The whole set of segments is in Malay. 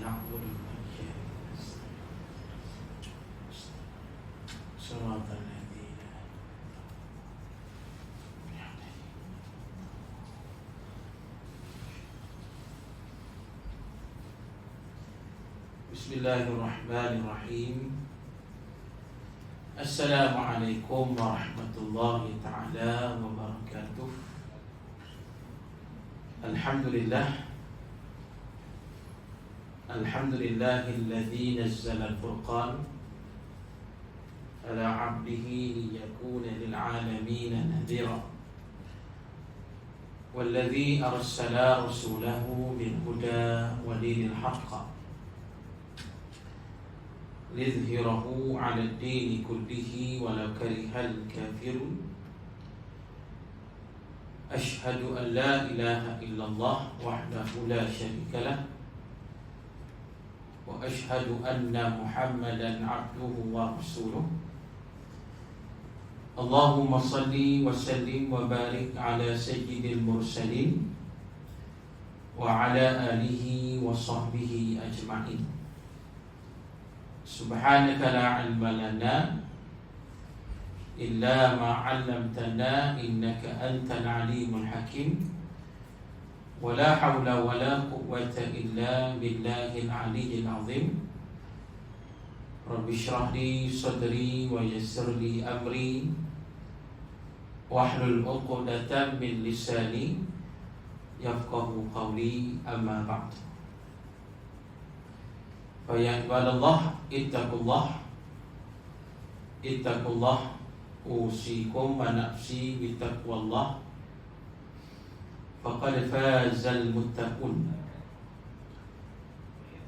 نعبد وإياك نستعين صراط الذين بسم الله الرحمن الرحيم. Assalamualaikum warahmatullahi ta'ala wabarakatuh. Alhamdulillahilladzi nazzala al-furqan ala 'abdihi liyakuna lil 'alamin nadhira walladzi arsala rasulahu bil huda wa dinil haqq liyudhhirahu 'ala ad-dini kullihi walau karihal kafirun. Asyhadu an la ilaha illallah wahdahu la syarika lah wa asyhadu anna Muhammadan 'abduhu wa rasuluh. Allahumma salli wa sallim wa barik ala sayyidil mursalin wa ala alihi wa sahbihi ajma'in. Subhanaka la 'ilma lana illa ma 'allamtana innaka antal 'alimul hakim. Wa la hawla wa la quwwata illa billahil 'aliyyil 'azim. Rabbi shrah li sadri wa yassir li amri wahlul 'uqdatam min lisani yafqahu qawli, amma ba'd. Fa ya ibadallah ittaqullah usikum wa nafsi bittaqwallah faqad fazal muttaqun.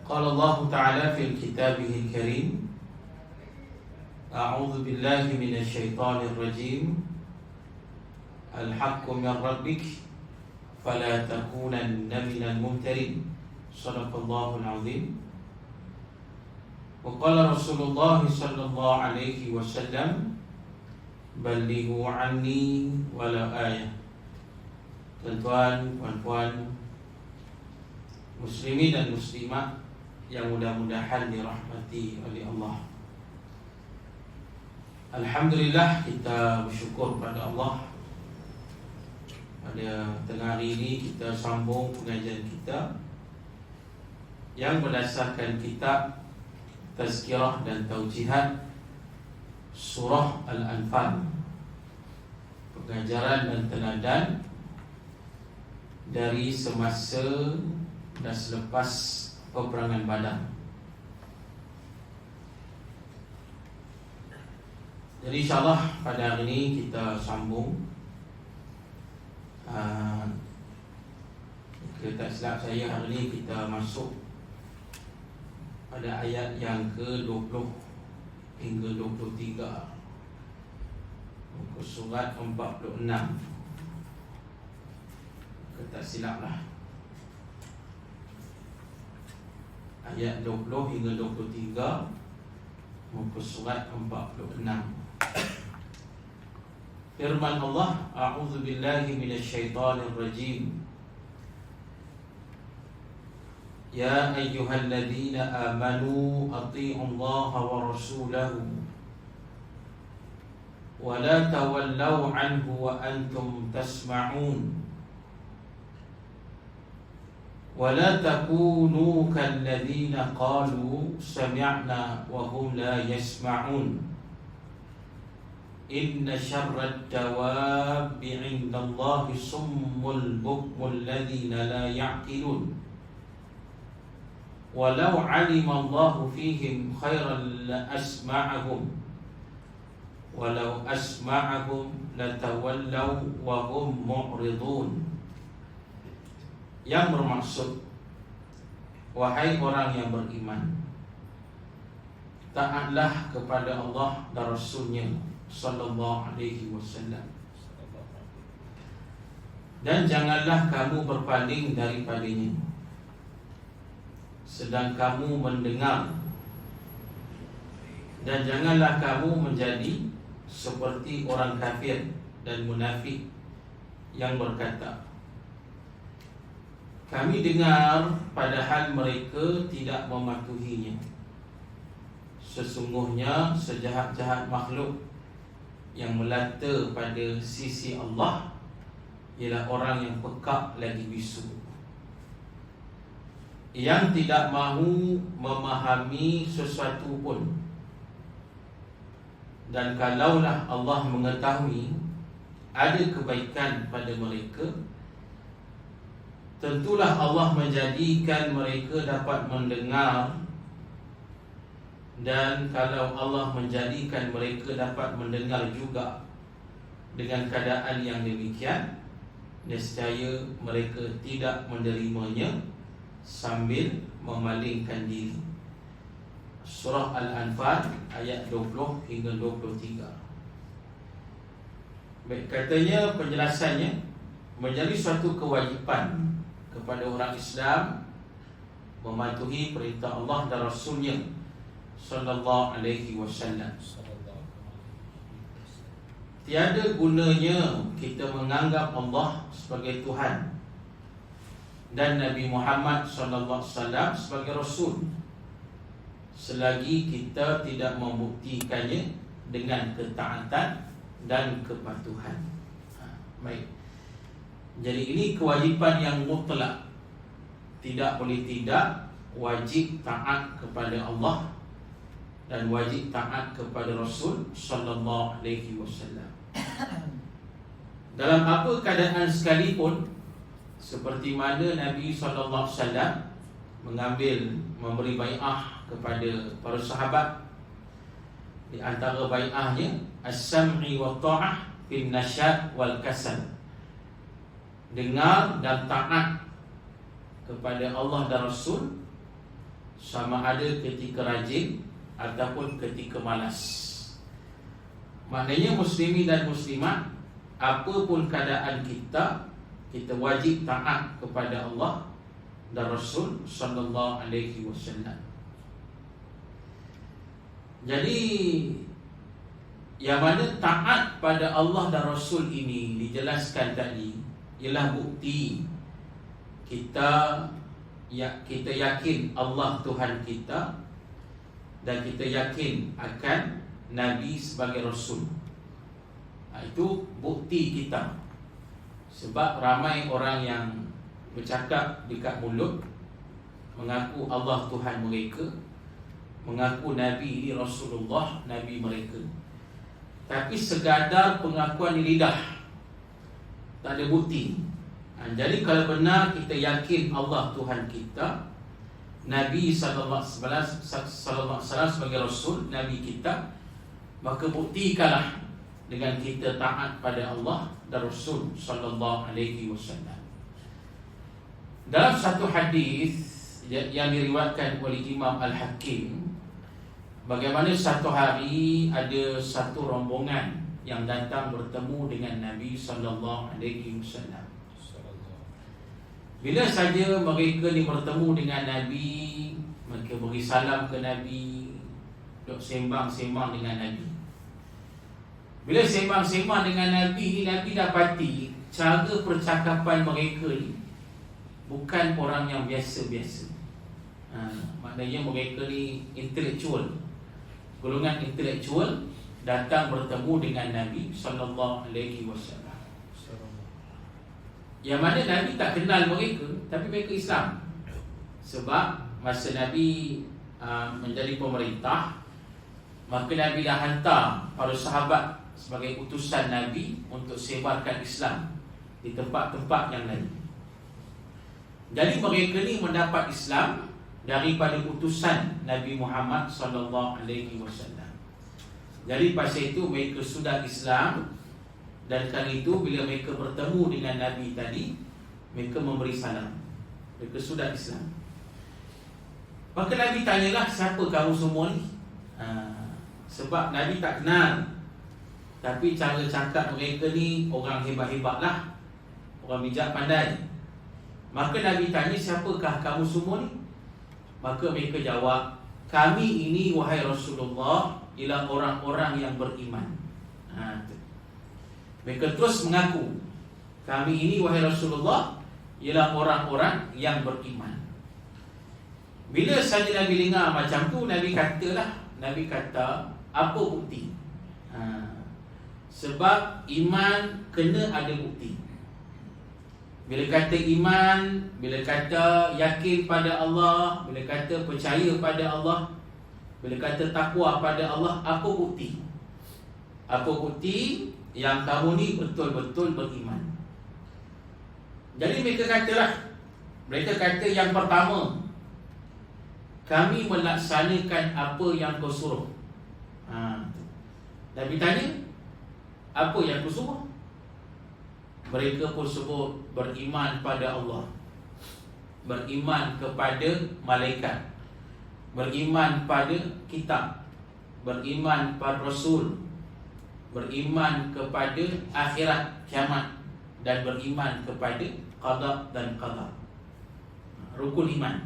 Qala Allah Ta'ala fil kitabihil karim, a'udzu billahi minasy syaithanir rajim, al-haqqu min rabbik fala takunanna minal mumtarin. Shadaqallahul azim. Wa qala Rasulullah sallallahu alaihi wasallam, balighu anni walau ayah. Tuan-tuan, puan-puan, muslimin dan muslimat yang mudah-mudahan dirahmati oleh Allah. Alhamdulillah, kita bersyukur pada Allah. Pada tengah hari ini kita sambung pengajian kita yang berdasarkan kitab Tazkirah dan Taujihat Surah Al-Anfal, pengajaran dan teladan dari semasa dan selepas peperangan Badar. Jadi insyaAllah pada hari ini kita sambung. Jika tak silap saya, hari ini kita masuk pada ayat yang ke-20 hingga 23 muka surat 46. Tak silaplah, ayat 20 hingga 23 muka surat 46. Firman Allah, a'udzu billahi minasyaitonir rajim. Ya ayyuhalladzina amanu athi'ullaha wa rasulahu wa la tawallaw anhu wa antum tasma'un wa la takunu kalladzina qalu sami'na wa hum la yasma'un. Inna syarrad dawabi 'indallahi summul bukmul ladzina la ya'qilun. Walau 'alimallahu fihim khairan la asma'ahum walau asma'ahum latawallaw wa hum mu'ridun. Yang bermaksud, wahai orang yang beriman, taatlah kepada Allah dan Rasulnya sallallahu alaihi wasallam, dan janganlah kamu berpaling daripadanya, sedang kamu mendengar, dan janganlah kamu menjadi seperti orang kafir dan munafik yang berkata, Kami dengar padahal mereka tidak mematuhinya. Sesungguhnya sejahat-jahat makhluk yang melata pada sisi Allah ialah orang yang pekak lagi bisu, yang tidak mahu memahami sesuatu pun. Dan kalaulah Allah mengetahui ada kebaikan pada mereka, tentulah Allah menjadikan mereka dapat mendengar. Dan kalau Allah menjadikan mereka dapat mendengar juga dengan keadaan yang demikian, nescaya mereka tidak menerimanya sambil memalingkan diri. Surah Al-Anfal ayat 20 hingga 23. Baik, katanya penjelasannya, menjadi suatu kewajipan kepada orang Islam mematuhi perintah Allah dan Rasulnya sallallahu alaihi wasallam. Tiada gunanya kita menganggap Allah sebagai Tuhan dan Nabi Muhammad sallallahu alaihi wasallam sebagai Rasul selagi kita tidak membuktikannya dengan ketaatan dan kepatuhan. Baik. Jadi ini kewajipan yang mutlak. Tidak boleh tidak, wajib taat kepada Allah dan wajib taat kepada Rasul sallallahu alaihi wasallam. Dalam apa keadaan sekalipun, seperti mana Nabi sallallahu alaihi wasallam memberi bai'ah kepada para sahabat. Di antara bai'ahnya as-sam'i wa ta'ah fil nasyad wal kasal. Dengar dan taat kepada Allah dan Rasul sama ada ketika rajin ataupun ketika malas. Maknanya muslimin dan muslimat, apapun keadaan kita, kita wajib taat kepada Allah dan Rasul sallallahu alaihi wasallam. Jadi yang mana taat pada Allah dan Rasul ini dijelaskan tadi ialah bukti kita yakin Allah Tuhan kita dan kita yakin akan Nabi sebagai Rasul. Itu bukti kita. Sebab ramai orang yang bercakap dekat mulut, mengaku Allah Tuhan mereka, mengaku Nabi ini Rasulullah, Nabi mereka, tapi sekadar pengakuan di lidah, tak ada bukti. Jadi kalau benar kita yakin Allah Tuhan kita, Nabi sallallahu alaihi wasallam sebagai Rasul, Nabi kita, maka buktikanlah dengan kita taat pada Allah dan Rasul sallallahu alaihi wasallam. Dalam satu hadis yang diriwayatkan oleh Imam Al-Hakim, bagaimana satu hari ada satu rombongan yang datang bertemu dengan Nabi sallallahu alaihi wasallam. Bila saja mereka ni bertemu dengan Nabi, mereka beri salam ke Nabi, duk sembang-sembang dengan Nabi. Bila sembang-sembang dengan Nabi, Nabi dapati cara percakapan mereka ni bukan orang yang biasa-biasa. Maknanya mereka ni intelektual, golongan intelektual, datang bertemu dengan Nabi sallallahu alaihi wasallam. Yang mana Nabi tak kenal mereka, tapi mereka Islam. Sebab masa Nabi menjadi pemerintah, maka Nabi dah hantar para sahabat sebagai utusan Nabi untuk sebarkan Islam di tempat-tempat yang lain. Jadi mereka ni mendapat Islam daripada utusan Nabi Muhammad sallallahu alaihi wasallam. Jadi pasal itu mereka sudah Islam, dan kali itu bila mereka bertemu dengan Nabi tadi, mereka memberi salam. Mereka sudah Islam. Maka Nabi tanyalah, siapa kamu semua ni? Sebab Nabi tak kenal, tapi cara cakap mereka ni orang hebat-hebat lah, orang bijak pandai. Maka Nabi tanya, siapakah kamu semua ni? Maka mereka jawab, kami ini wahai Rasulullah ialah orang-orang yang beriman. Mereka terus mengaku, kami ini wahai Rasulullah ialah orang-orang yang beriman. Bila saja Nabi dengar macam tu, Nabi kata, apa bukti? Sebab iman kena ada bukti. Bila kata iman, bila kata yakin pada Allah, bila kata percaya pada Allah, bila kata takwa pada Allah, apa bukti? Apa bukti yang kamu ni betul-betul beriman? Jadi mereka kata yang pertama, kami melaksanakan apa yang kau suruh. Nabi tanya, apa yang kau suruh? Mereka pun sebut beriman pada Allah, beriman kepada malaikat, beriman pada kitab, beriman pada Rasul, beriman kepada akhirat kiamat, dan beriman kepada qada dan qadar. Rukun iman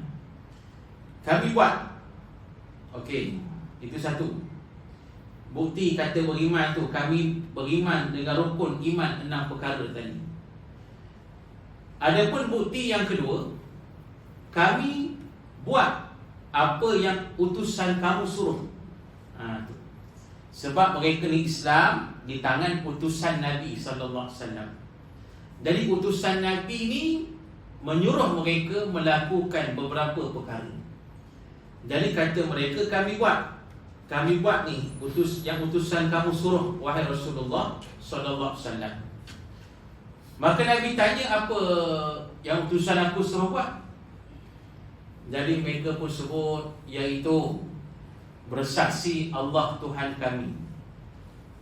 kami buat. Okey, itu satu bukti kata beriman tu. Kami beriman dengan rukun iman 6 perkara tadi. Adapun bukti yang kedua, kami buat apa yang utusan kamu suruh. Sebab mereka ni Islam di tangan utusan Nabi SAW. Dari utusan Nabi ni menyuruh mereka melakukan beberapa perkara. Jadi kata mereka, kami buat ni yang utusan kamu suruh, wahai Rasulullah SAW. Maka Nabi tanya, apa yang utusan aku suruh buat? Jadi mereka pun sebut, iaitu bersaksi Allah Tuhan kami,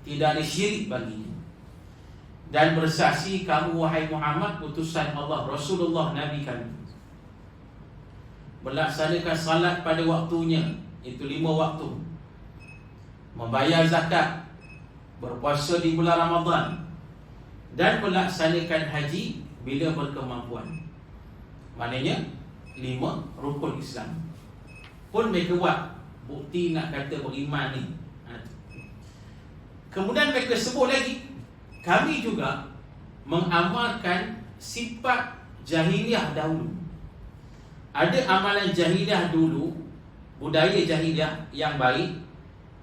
tidak ada syirik baginya, dan bersaksi kamu wahai Muhammad utusan Allah, Rasulullah, Nabi kami, melaksanakan salat pada waktunya, itu 5 waktu, membayar zakat, berpuasa di bulan Ramadan, dan melaksanakan haji bila berkemampuan. Maknanya 5 rukun Islam pun mereka buat. Bukti nak kata beriman ni. Kemudian mereka sebut lagi, kami juga mengamalkan sifat jahiliah dahulu. Ada amalan jahiliah dulu, budaya jahiliah yang baik,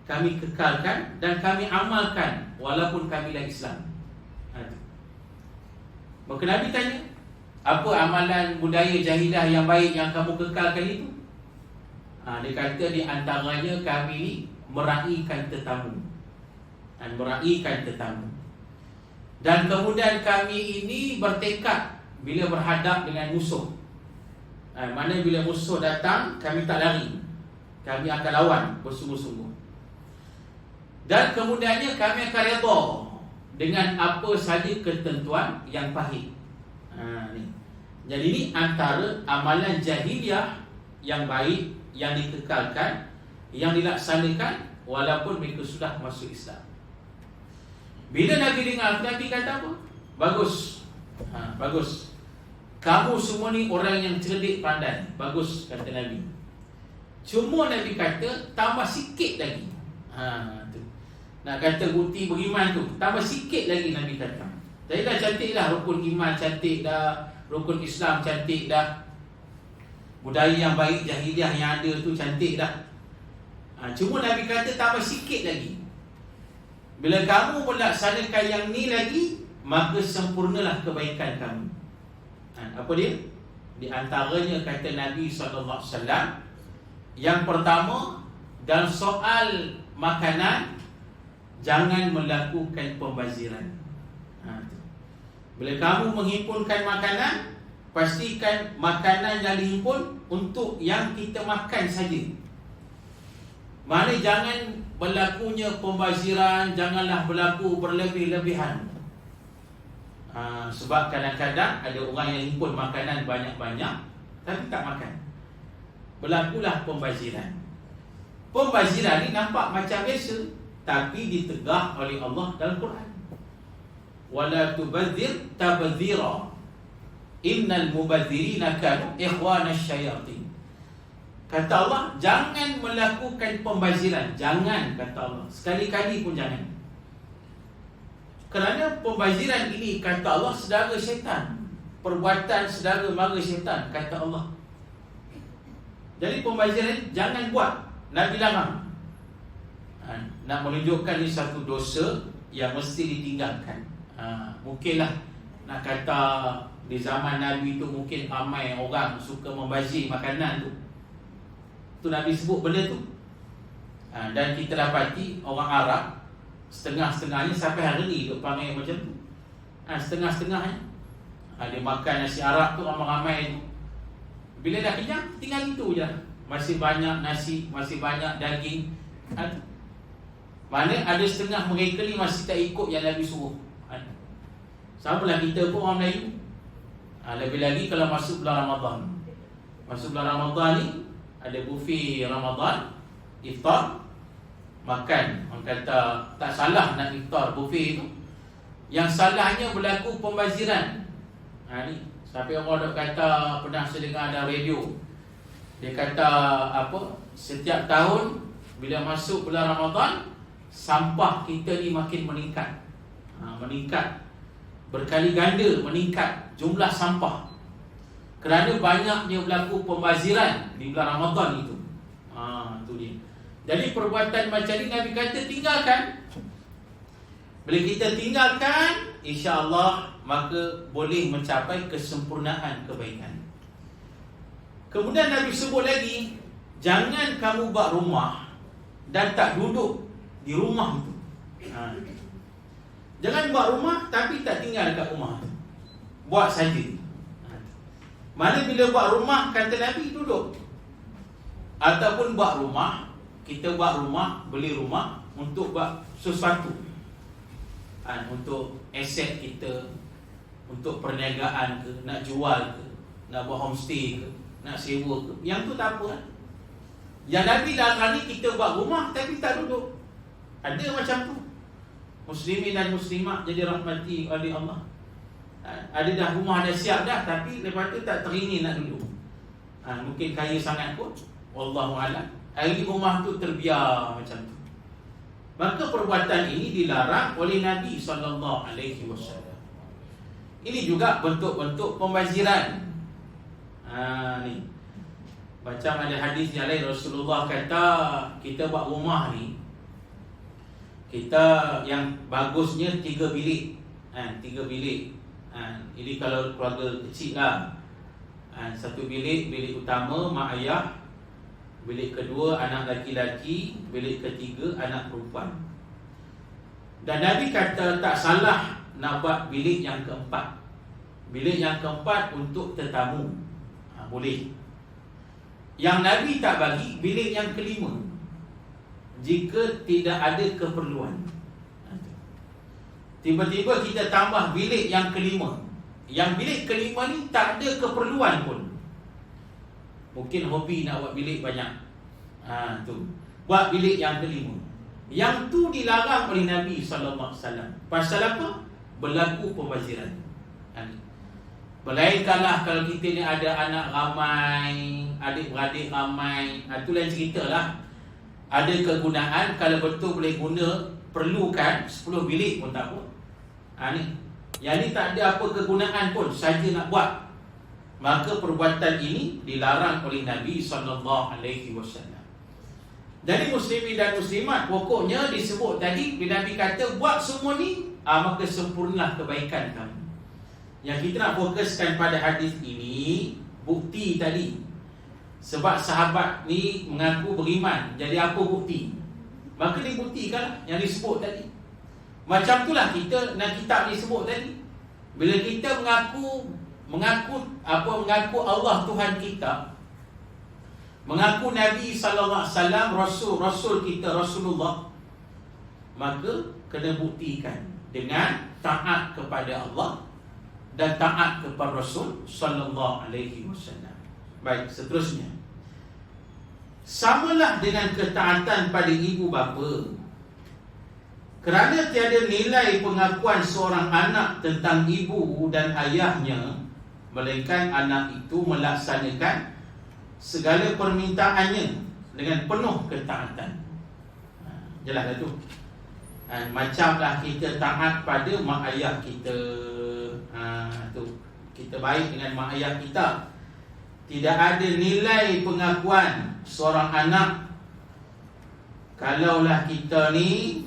kami kekalkan dan kami amalkan walaupun kami dah Islam. Maka Nabi tanya, apa amalan budaya jahiliah yang baik yang kamu kekalkan itu? Dia kata di antaranya kami ni meraihkan tetamu. Dan kemudian kami ini bertekad bila berhadap dengan musuh. Mana bila musuh datang, kami tak lari, kami akan lawan bersungguh-sungguh. Dan kemudiannya kami akan redha dengan apa saja ketentuan yang pahit. Jadi ini antara amalan jahiliah yang baik, yang dikekalkan, yang dilaksanakan walaupun mereka sudah masuk Islam. Bila Nabi dengar, Nabi kata apa? Bagus. Bagus. Kamu semua ni orang yang cerdik pandai. Bagus, kata Nabi. Cuma Nabi kata tambah sikit lagi. Tu. Nak kata bukti beriman tu, tambah sikit lagi Nabi kata. Jadi dah cantik dah rukun iman, cantik dah rukun Islam, cantik dah budaya yang baik jahiliah yang ada tu, cantik dah. Cuma Nabi kata tambah sikit lagi. Bila kamu melaksanakan yang ni lagi, maka sempurnalah kebaikan kamu. Apa dia? Di antaranya kata Nabi SAW, yang pertama, dalam soal makanan, jangan melakukan pembaziran. Bila kamu menghimpunkan makanan, pastikan makanan yang dihimpun untuk yang kita makan saja. Mana jangan berlakunya pembaziran, janganlah berlaku berlebih-lebihan. Sebab kadang-kadang ada orang yang himpun makanan banyak-banyak tapi tak makan. Berlakulah pembaziran. Pembaziran ni nampak macam biasa, tapi ditegah oleh Allah dalam Quran. Wala tubadzir tabdzira. Innal mubadzirina kanu ikhwanasy syayatin. Kata Allah, jangan melakukan pembaziran. Jangan, kata Allah. Sekali-kali pun jangan. Kerana pembaziran ini, kata Allah, saudara syaitan. perbuatan saudara mara syaitan, kata Allah. Jadi pembaziran jangan buat. Nabi larang. Nak menunjukkan ini satu dosa yang mesti ditinggalkan. Mungkinlah nak kata di zaman Nabi tu mungkin ramai orang suka membazir makanan tu. Tu Nabi sebut benda tu. Dan kita dapati orang Arab setengah-setengahnya sampai hari ni duk panggil macam tu. Setengah-setengahnya. Dia makan nasi Arab tu ramai-ramai tu. Bila dah kenyang, tinggal itu je. Masih banyak nasi, masih banyak daging. Mana ada setengah mereka ni masih tak ikut yang Nabi suruh. Sama lah kita pun orang Melayu. Lebih lagi kalau masuk bulan Ramadan. Masuk bulan Ramadan ni ada buffet Ramadan, iftar, makan. Orang kata tak salah nak iftar buffet tu. Yang salahnya berlaku pembaziran. Ni sampai orang dok kata, pernah saya dengar ada radio. Dia kata apa? Setiap tahun bila masuk bulan Ramadan, sampah kita ni makin meningkat. Meningkat berkali ganda, meningkat jumlah sampah. Kerana banyaknya berlaku pembaziran di bulan Ramadan itu. Itu dia. Jadi perbuatan macam ni Nabi kata tinggalkan. Bila kita tinggalkan, insya-Allah maka boleh mencapai kesempurnaan kebaikan. Kemudian Nabi sebut lagi, jangan kamu buat rumah dan tak duduk di rumah itu. Jangan buat rumah tapi tak tinggal dekat rumah. Buat saja. Mana bila buat rumah, kata Nabi, duduk. Ataupun buat rumah, kita buat rumah, beli rumah untuk buat sesuatu. Untuk aset kita, untuk perniagaan ke, nak jual ke, nak buat homestay ke, nak sewa ke, yang tu tak apa. Yang Nabi larang ni kita buat rumah tapi tak duduk. Ada macam tu. Muslimin dan muslimat jadi rahmati oleh Allah. Ada dah rumah dah siap dah, tapi lepas tu tak teringin nak duduk. Mungkin kaya sangat pun, wallahu a'lam. Hari rumah tu terbiar macam tu. Maka perbuatan ini dilarang oleh Nabi SAW. Ini juga bentuk-bentuk pembaziran. Ni macam ada hadis yang lain, Rasulullah kata kita buat rumah ni, kita yang bagusnya 3 bilik. 3 bilik. Ini kalau keluarga kecil lah. 1 bilik, bilik utama mak ayah, bilik kedua anak laki-laki, bilik ketiga anak perempuan. Dan Nabi kata tak salah nak buat bilik yang keempat. Bilik yang keempat untuk tetamu. Boleh. Yang Nabi tak bagi bilik yang kelima, jika tidak ada keperluan. Tiba-tiba kita tambah bilik yang kelima. Yang bilik kelima ni tak ada keperluan pun. Mungkin hobi nak buat bilik banyak. Tu. Buat bilik yang kelima. Yang tu dilarang oleh Nabi SAW. Pasal apa? Berlaku pembaziran. Melainkanlah kalau kita ni ada anak ramai, adik-beradik ramai, itu lain cerita lah. Ada kegunaan, kalau betul boleh guna, perlukan 10 bilik pun tak apa. Ni. Yang ni tak ada apa kegunaan pun, saja nak buat. Maka perbuatan ini dilarang oleh Nabi SAW. Jadi muslimin dan muslimat, pokoknya disebut tadi, bila Nabi kata buat semua ni, maka sempurnalah kebaikan kamu. Yang kita nak fokuskan pada hadis ini, bukti tadi. Sebab sahabat ni mengaku beriman, jadi apa bukti? Maka dibuktikan yang disebut tadi. Macam itulah kita dan kitab disebut tadi. Bila kita mengaku Allah Tuhan kita, mengaku Nabi SAW Rasul kita Rasulullah, maka kena buktikan dengan taat kepada Allah dan taat kepada Rasul sallallahu alaihi wasallam. Baik, seterusnya. Samalah dengan ketaatan pada ibu bapa. Kerana tiada nilai pengakuan seorang anak tentang ibu dan ayahnya, melainkan anak itu melaksanakan segala permintaannya dengan penuh ketaatan. Jelas tu. Macamlah kita taat pada mak ayah kita. Tu kita baik dengan mak ayah kita. Tidak ada nilai pengakuan seorang anak kalaulah kita ni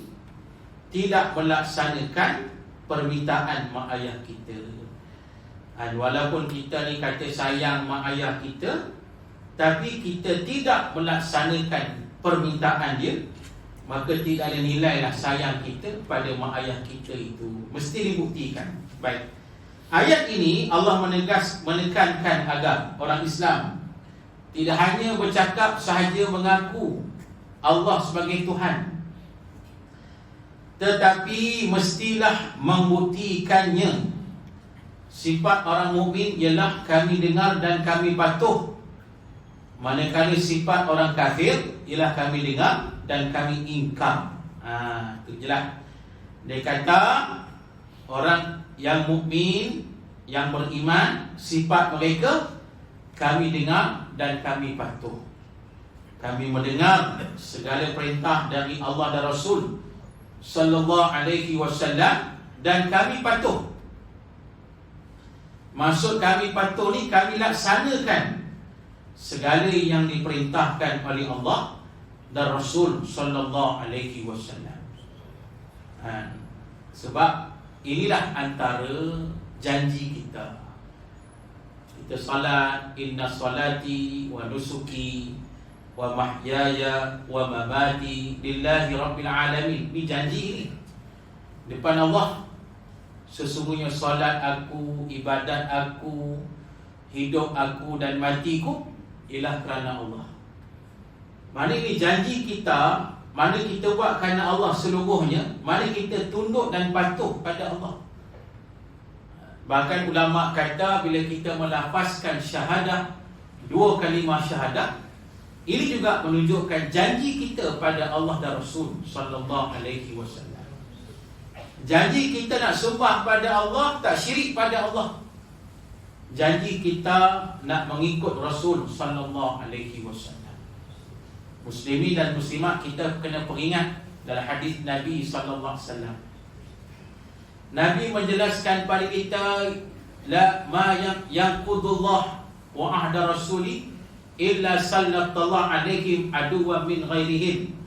tidak melaksanakan permintaan mak ayah kita. Walaupun kita ni kata sayang mak ayah kita, tapi kita tidak melaksanakan permintaan dia, maka tidak ada nilai lah sayang kita pada mak ayah kita itu. Mesti dibuktikan. Baik. Ayat ini Allah menekankan agar orang Islam tidak hanya bercakap sahaja mengaku Allah sebagai Tuhan, tetapi mestilah membuktikannya. Sifat orang mukmin ialah kami dengar dan kami patuh, manakala sifat orang kafir ialah kami dengar dan kami ingkar. Itu jelas. Dia kata orang yang mukmin, yang beriman, sifat mereka kami dengar dan kami patuh. Kami mendengar segala perintah dari Allah dan Rasul sallallahu alaihi wasallam dan kami patuh. Maksud kami patuh ni, kami laksanakan segala yang diperintahkan oleh Allah dan Rasul sallallahu alaihi wasallam. Sebab inilah antara janji kita. Kita salat, inna salati wa nusuki wa mahyaya wa mamati lillahi rabbil alamin. Ini janji ini depan Allah. Sesungguhnya salat aku, ibadat aku, hidup aku dan matiku ialah kerana Allah. Mana ini janji kita, mana kita buat kerana Allah seluruhnya, mana kita tunduk dan patuh pada Allah. Bahkan ulama kata bila kita melafazkan syahadah, dua kalimah syahadah, ini juga menunjukkan janji kita pada Allah dan Rasul sallallahu alaihi wasallam. Janji kita nak sembah pada Allah, tak syirik pada Allah. Janji kita nak mengikut Rasul sallallahu alaihi wasallam. Muslimin dan muslimat, kita kena peringat dalam hadis Nabi sallallahu alaihi wasallam. Nabi menjelaskan pada kita, la ma yanqudullah wa ahda rasuli illa sallallahu alaihim aduwwan min ghairihim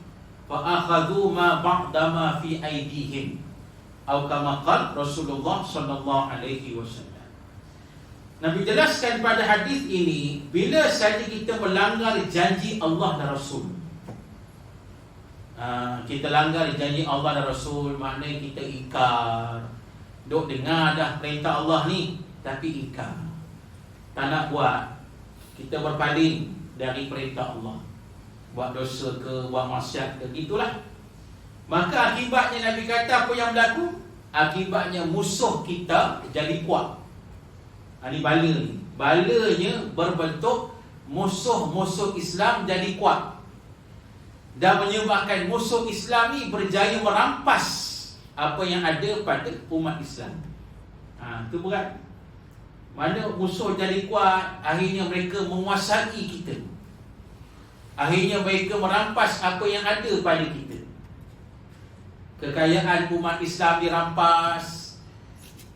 fa akhadhu ma ba'da ma fi aydihim. Atau kama qala Rasulullah sallallahu alaihi wasallam. Nabi jelaskan pada hadis ini, bila saja kita melanggar janji Allah dan Rasul, kita langgar janji Allah dan Rasul, maknanya kita ingkar. Duk dengar dah perintah Allah ni, tapi ingkar, tak nak buat. Kita berpaling dari perintah Allah, buat dosa ke, buat maksiat ke, gitulah. Maka akibatnya Nabi kata apa yang berlaku? Akibatnya musuh kita jadi kuat. Ini bala ni. Balanya berbentuk musuh-musuh Islam jadi kuat, dan menyebabkan musuh Islam ni berjaya merampas apa yang ada pada umat Islam. Itu berat. Mana musuh jadi kuat, akhirnya mereka menguasai kita. Akhirnya mereka merampas apa yang ada pada kita. Kekayaan umat Islam dirampas,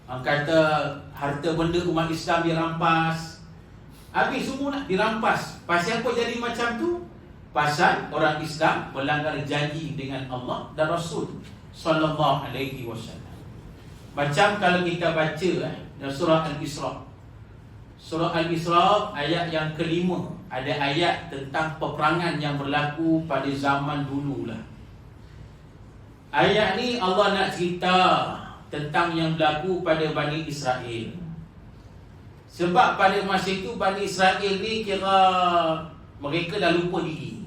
kata harta benda umat Islam dirampas, habis semua nak dirampas. Pasal apa jadi macam tu? Pasal orang Islam melanggar janji dengan Allah dan Rasul sallallahu alaihi wasallam. Macam kalau kita baca surah Al-Isra. Surah Al-Isra ayat yang kelima, ada ayat tentang peperangan yang berlaku pada zaman dulu lah. Ayat ni Allah nak cerita tentang yang berlaku pada Bani Israel. Sebab pada masa itu Bani Israel ni kira mereka dah lupa diri.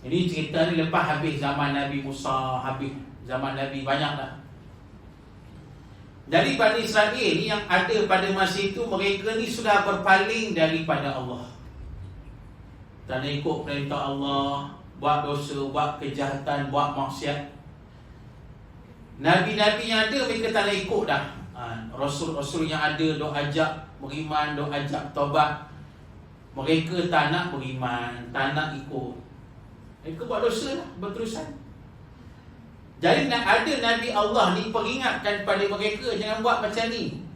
Ini cerita ni lepas habis zaman Nabi Musa, habis zaman Nabi banyak dah. Jadi Bani Israel ni yang ada pada masa itu, mereka ni sudah berpaling daripada Allah, tak nak ikut perintah Allah, buat dosa, buat kejahatan, buat maksiat. Nabi-nabi yang ada mereka tak nak ikut dah. Rasul-rasul yang ada dok ajak beriman, dok ajak taubat, mereka tak nak beriman, tak nak ikut. Mereka buat dosa lah, berterusan. Jadi nak ada Nabi Allah ni peringatkan pada mereka, jangan buat macam ni.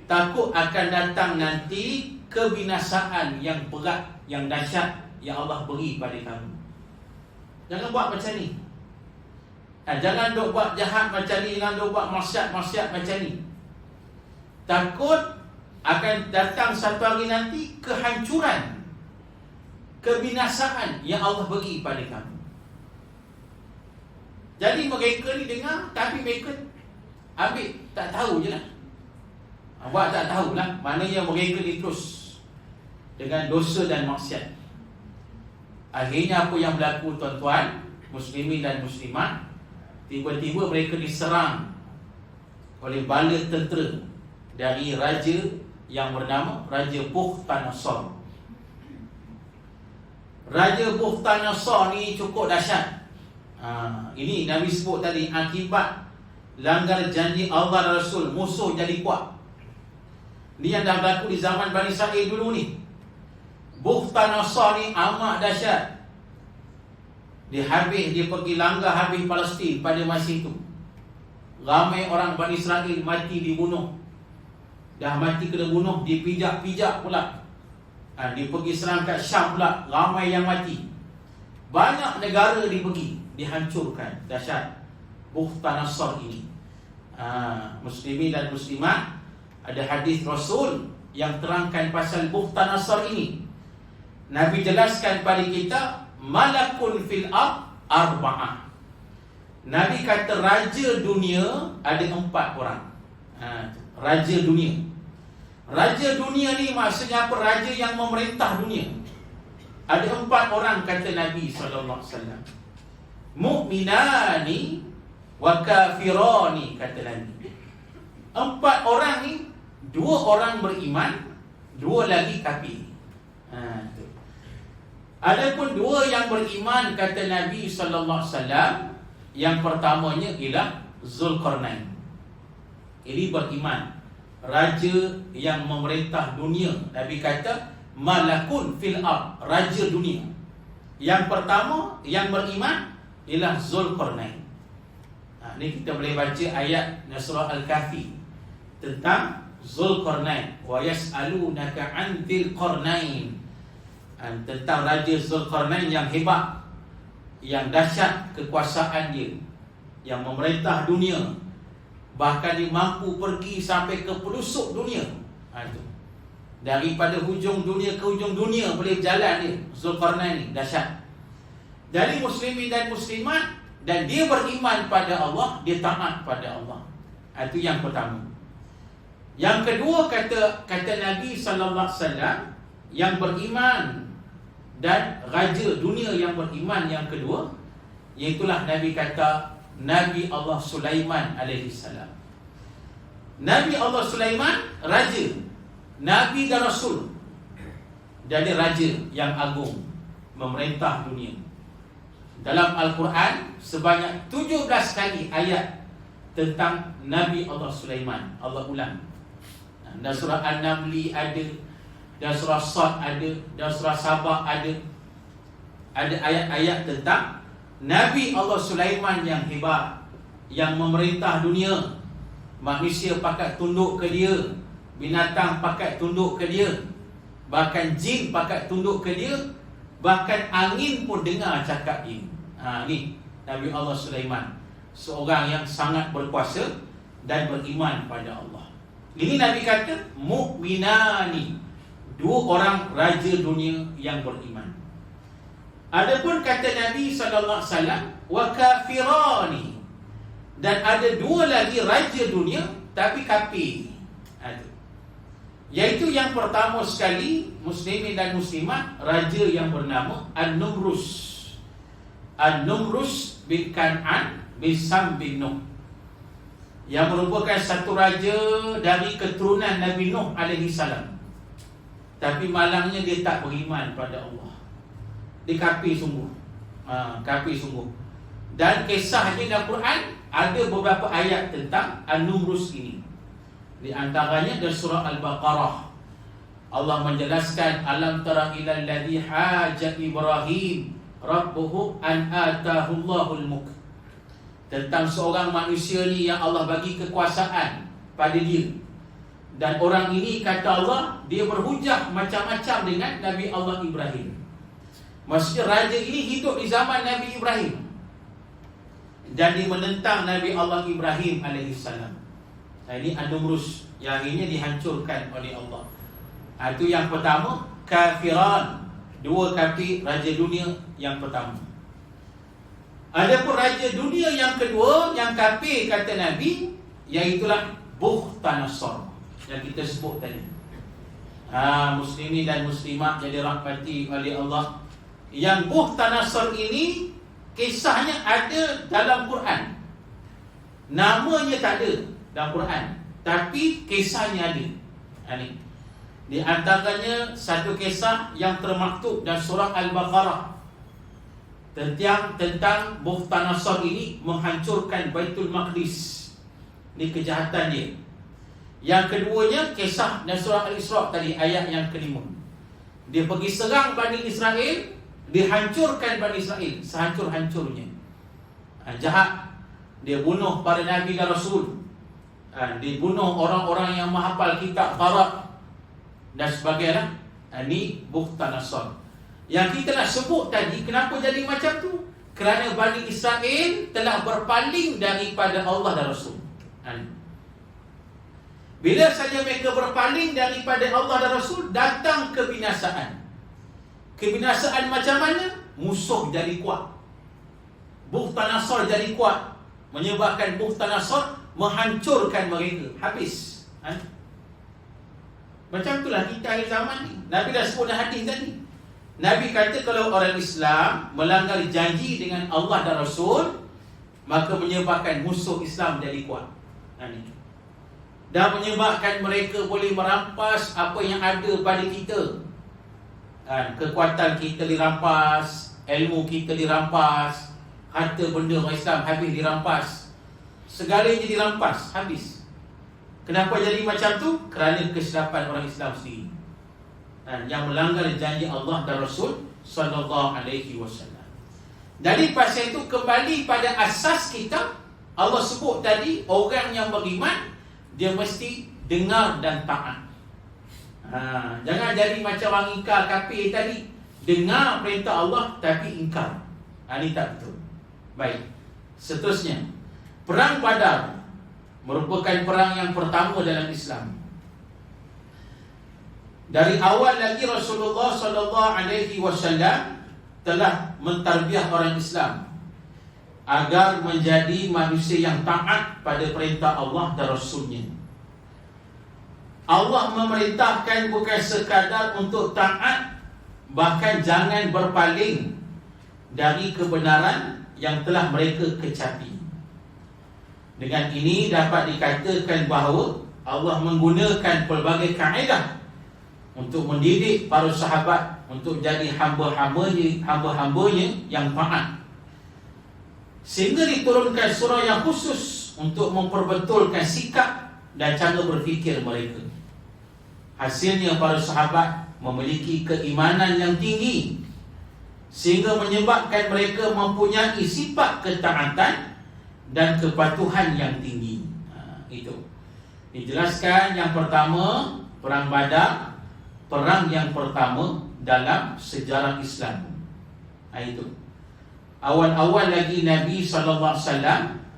takut akan datang nanti kebinasaan yang berat, yang dahsyat yang Allah beri pada kamu. Jangan buat macam ni. Jangan duk buat jahat macam ni, jangan duk buat maksiat macam ni. Takut akan datang satu hari nanti kehancuran, kebinasaan yang Allah beri pada kamu. Jadi mereka ni dengar, tapi mereka ambil tak tahu je lah. Buat tak tahulah. Maknanya mereka ni terus dengan dosa dan maksiat. Akhirnya apa yang berlaku, tuan-tuan muslimin dan muslimat? Tiba-tiba mereka diserang oleh bala tentera dari raja yang bernama Raja Bukhtanasar. Raja Bukhtanasar ni cukup dahsyat. Ini Nabi sebut tadi, akibat langgar janji Allah dan Rasul, musuh jadi kuat. Ni yang dah berlaku di zaman Bani Israel dulu ni. Bukhtanasar ni amat dahsyat. Dia pergi langgar habis Palestin pada masa itu. Ramai orang Bani Israel mati dibunuh. Dah mati kena bunuh, dipijak-pijak pula. Dia pergi serang kat Syam pula, ramai yang mati. Banyak negara dia pergi, dihancurkan. Dahsyat Bukhtanasar ini. Muslimin dan muslimat, ada hadis Rasul yang terangkan pasal Bukhtanasar ini. Nabi jelaskan pada kita, malakun fil ard arba'ah. Nabi kata raja dunia ada 4 orang. Raja dunia. Raja dunia ni maksudnya apa? Raja yang memerintah dunia. Ada 4 orang kata Nabi SAW. Mu'minani wa kafirani kata Nabi. 4 orang ni, 2 orang beriman, 2 lagi kafir. Adapun 2 yang beriman kata Nabi SAW, yang pertamanya ialah Zulkarnain. Ini beriman, raja yang memerintah dunia. Nabi kata malakun fil ard, raja dunia. Yang pertama yang beriman ialah Zulkarnain. Ini kita boleh baca ayat surah Al-Kahfi tentang Zulkarnain. Wa yas'alunaka 'an dzil qarnain. Tentang Raja Zulkarnain yang hebat, yang dahsyat kekuasaan dia, yang memerintah dunia. Bahkan dia mampu pergi sampai ke pelosok dunia. Itu. Daripada hujung dunia ke hujung dunia boleh berjalan dia. Zulkarnain ni dahsyat. Jadi muslimin dan muslimat, dan dia beriman pada Allah, dia taat pada Allah. Itu yang pertama. Yang kedua kata Nabi SAW, yang beriman dan raja dunia yang beriman yang kedua, iaitulah Nabi kata Nabi Allah Sulaiman alaihissalam. Nabi Allah Sulaiman raja, Nabi dan Rasul. Jadi raja yang agung, memerintah dunia. Dalam Al-Quran sebanyak 17 kali ayat tentang Nabi Allah Sulaiman Allah ulang. Dan surah An-Namli ada, dan surah Sad ada, dan surah Sabah ada. Ada ayat-ayat tentang Nabi Allah Sulaiman yang hebat, yang memerintah dunia. Manusia pakat tunduk ke dia, binatang pakat tunduk ke dia, bahkan jin pakat tunduk ke dia, bahkan angin pun dengar cakap dia. Ni Nabi Allah Sulaiman, seorang yang sangat berkuasa dan beriman pada Allah. Ini Nabi kata mu'minani, 2 orang raja dunia yang beriman. Adapun kata Nabi SAW, wa kafirani, dan ada 2 lagi raja dunia tapi kafir. Iaitu yang pertama sekali, muslimin dan muslimat, raja yang bernama An-Numrus. An-Numrus bin Kan'an bin Sam bin Nuh, yang merupakan satu raja dari keturunan Nabi Nuh alaihissalam. Tapi malangnya dia tak beriman pada Allah. Dia kafir sungguh. Kafir sungguh. Dan kisahnya dalam Quran ada beberapa ayat tentang An-Numrus ini. Di antaranya dalam surah Al-Baqarah, Allah menjelaskan, alam tara ilal ladzi haja Ibrahim rabbuhu an atahu Allahul mulk. Tentang seorang manusia ni yang Allah bagi kekuasaan pada dia, Dan orang ini kata Allah, dia berhujah macam-macam dengan Nabi Allah Ibrahim. Maksudnya raja ini hidup di zaman Nabi Ibrahim, jadi menentang Nabi Allah Ibrahim alaihissalam. Ini An-Numrus yang akhirnya dihancurkan oleh Allah. Itu yang pertama, kafiran. Dua kafir, raja dunia yang pertama. Adapun raja dunia yang kedua, yang kafir kata Nabi, iaitulah Bukhtanasar yang kita sebut tadi. Muslimin dan muslimat jadi rahmati oleh Allah. Yang Bukhtanasar ini kisahnya ada dalam Quran. Namanya tak ada dalam Quran, tapi kisahnya ada. Ini di antaranya satu kisah yang termaktub dalam surah Al-Baqarah tentang Bukhtanasar ini menghancurkan Baitul Maqdis. Ini kejahatan dia. Yang keduanya kisah dalam surah Al-Isra tadi, ayat yang kelima. Dia pergi serang Bani Israel, dihancurkan Bani Israel sehancur-hancurnya. Jahat. Dia bunuh para Nabi dan Rasul, dia bunuh orang-orang yang menghafal kitab Taurat dan sebagainya. Ini Bukhtanasar. Yang kita nak sebut tadi, kenapa jadi macam tu? Kerana Bani Israel telah berpaling daripada Allah dan Rasul. Bila saja mereka berpaling daripada Allah dan Rasul, datang kebinasaan. Kebinasaan macam mana? Musuh jadi kuat. Bukhtanasar jadi kuat, menyebabkan Bukhtanasar menghancurkan mereka. Habis. Macam itulah kita akhir zaman ni. Nabi dah sebut dalam hadis tadi. Nabi kata kalau orang Islam melanggar janji dengan Allah dan Rasul, maka menyebabkan musuh Islam jadi kuat. Dan menyebabkan mereka boleh merampas apa yang ada pada kita. Kekuatan kita dirampas, ilmu kita dirampas, harta benda orang Islam habis dirampas, segalanya dirampas, habis. Kenapa jadi macam tu? Kerana kesilapan orang Islam sendiri, yang melanggar janji Allah dan Rasul sallallahu alaihi wasallam. Jadi pasal itu kembali pada asas kita. Allah sebut tadi, orang yang beriman dia mesti dengar dan taat. Jangan jadi macam orang ingkar kafir tadi, dengar perintah Allah tapi ingkar. Ini tak betul. Baik. Seterusnya, Perang Badar merupakan perang yang pertama dalam Islam. Dari awal lagi Rasulullah sallallahu alaihi wasallam telah mentarbiah orang Islam agar menjadi manusia yang taat pada perintah Allah dan Rasulnya. Allah memerintahkan bukan sekadar untuk taat, bahkan jangan berpaling dari kebenaran yang telah mereka kecapi. Dengan ini dapat dikatakan bahawa Allah menggunakan pelbagai kaedah untuk mendidik para sahabat untuk jadi hamba-hambanya yang taat, sehingga diturunkan surah yang khusus untuk memperbetulkan sikap dan cara berfikir mereka. Hasilnya para sahabat memiliki keimanan yang tinggi, sehingga menyebabkan mereka mempunyai sifat ketaatan dan kepatuhan yang tinggi. Itu dijelaskan. Yang pertama, Perang Badar, perang yang pertama dalam sejarah Islam. Itu awal-awal lagi Nabi SAW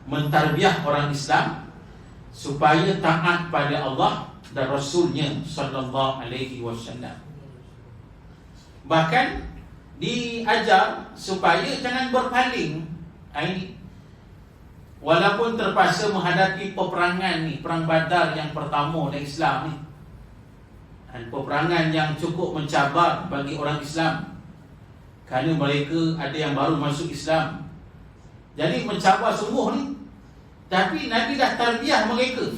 mentarbiah orang Islam supaya taat pada Allah dan Rasulnya sallallahu alaihi wasallam. Bahkan diajar supaya jangan berpaling. Ini walaupun terpaksa menghadapi peperangan ni, Perang Badar yang pertama dalam Islam ni, peperangan yang cukup mencabar bagi orang Islam, kerana mereka ada yang baru masuk Islam. Jadi mencabar sungguh ni. Tapi Nabi dah tarbiah mereka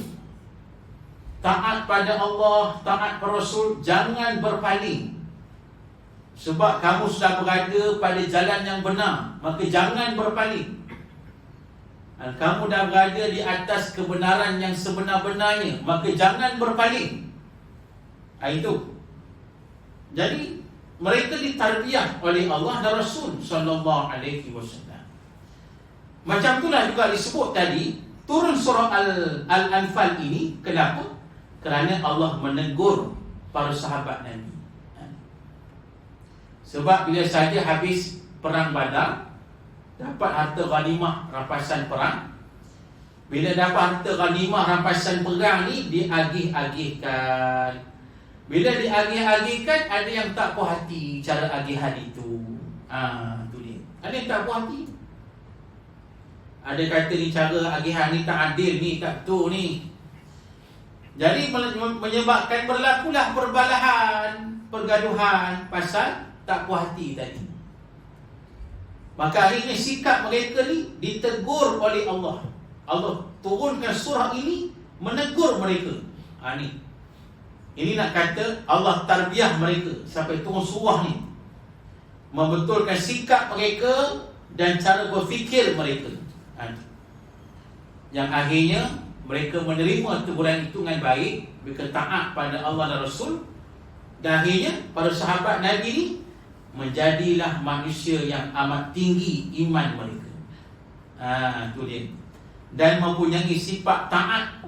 taat pada Allah, taat pada Rasul, jangan berpaling. Sebab kamu sudah berada pada jalan yang benar, maka jangan berpaling. Kamu dah berada di atas kebenaran yang sebenar-benarnya, maka jangan berpaling. Itu. Jadi mereka ditarbiah oleh Allah dan Rasul sallallahu alaihi wasallam. Macam itulah juga disebut tadi turun surah Al-Anfal ini. Kenapa? kerana Allah menegur para sahabat Nabi. Sebab bila saja habis perang Badar, dapat harta ghanimah rampasan perang. Bila dapat harta ghanimah rampasan perang ni, diagih-agihkan. Bila diagih-agihkan, ada yang tak puas hati cara agihan itu. Tu dia. Ada yang tak puas hati. Ada kata ni cara agihan ni tak adil ni, tak betul ni. Jadi menyebabkan berlakulah perbalahan, pergaduhan pasal tak puas hati tadi. Maka akhirnya sikap mereka ni ditegur oleh Allah. Allah turunkan surah ini menegur mereka. Ni. Ini nak kata Allah tarbiyah mereka sampai turun surah ni, membetulkan sikap mereka dan cara berfikir mereka. Yang akhirnya mereka menerima teguran itu dengan baik, mereka taat pada Allah dan Rasul. Dan akhirnya para sahabat Nabi ni menjadilah manusia yang amat tinggi iman mereka. Itu dia. Dan mempunyai sifat taat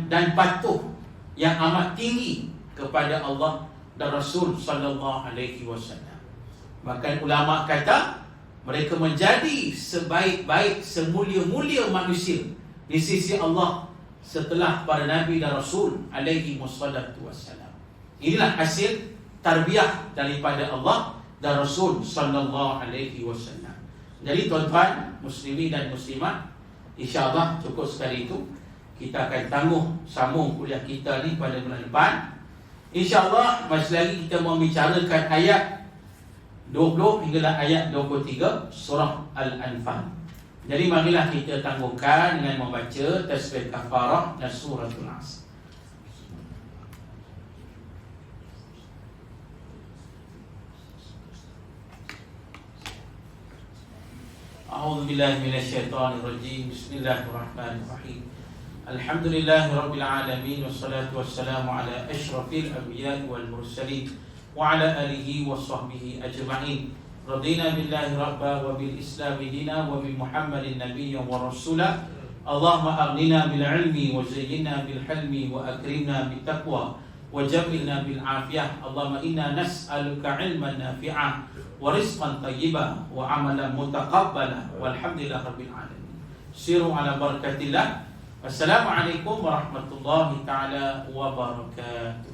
dan patuh yang amat tinggi kepada Allah dan Rasul sallallahu alaihi wasallam. Bahkan ulama kata mereka menjadi sebaik-baik, semulia-mulia manusia di sisi Allah setelah para Nabi dan Rasul alaihi wassalatu wassalam. Inilah hasil tarbiyah daripada Allah dan Rasul sallallahu alaihi wasallam. Jadi tuan-tuan muslimin dan muslimat, insya-Allah cukup sekali itu. Kita akan sambung kuliah kita ni pada bulan depan. InsyaAllah masih lagi kita membicarakan ayat 20 hinggalah ayat 23 surah Al-Anfal. Jadi marilah kita tangguhkan dengan membaca tasbih kafarah dan suratul Asr. A'udzu billahi minasyaitonir rajim. Bismillahirrahmanirrahim. Alhamdulillahi rabbil alamin, wassalatu wassalamu ala asyrafil anbiya'i wal mursalin wa ala alihi wa sahbihi ajma'in. Radina billahi rabba wa bil islami dina wa bi Muhammadin nabiyyan wa rasula. Allahumma aghnina bil ilmi wa zayyinna bil hilmi wa akrimna bit taqwa wa jamilna bil afiyah. Allahumma inna nas'aluka ilman nafi'ah wa rizqan tayyiban wa amalan mutaqabbala walhamdulillahi rabbil alamin. Siru ala barakatillah. Assalamualaikum warahmatullahi taala wabarakatuh.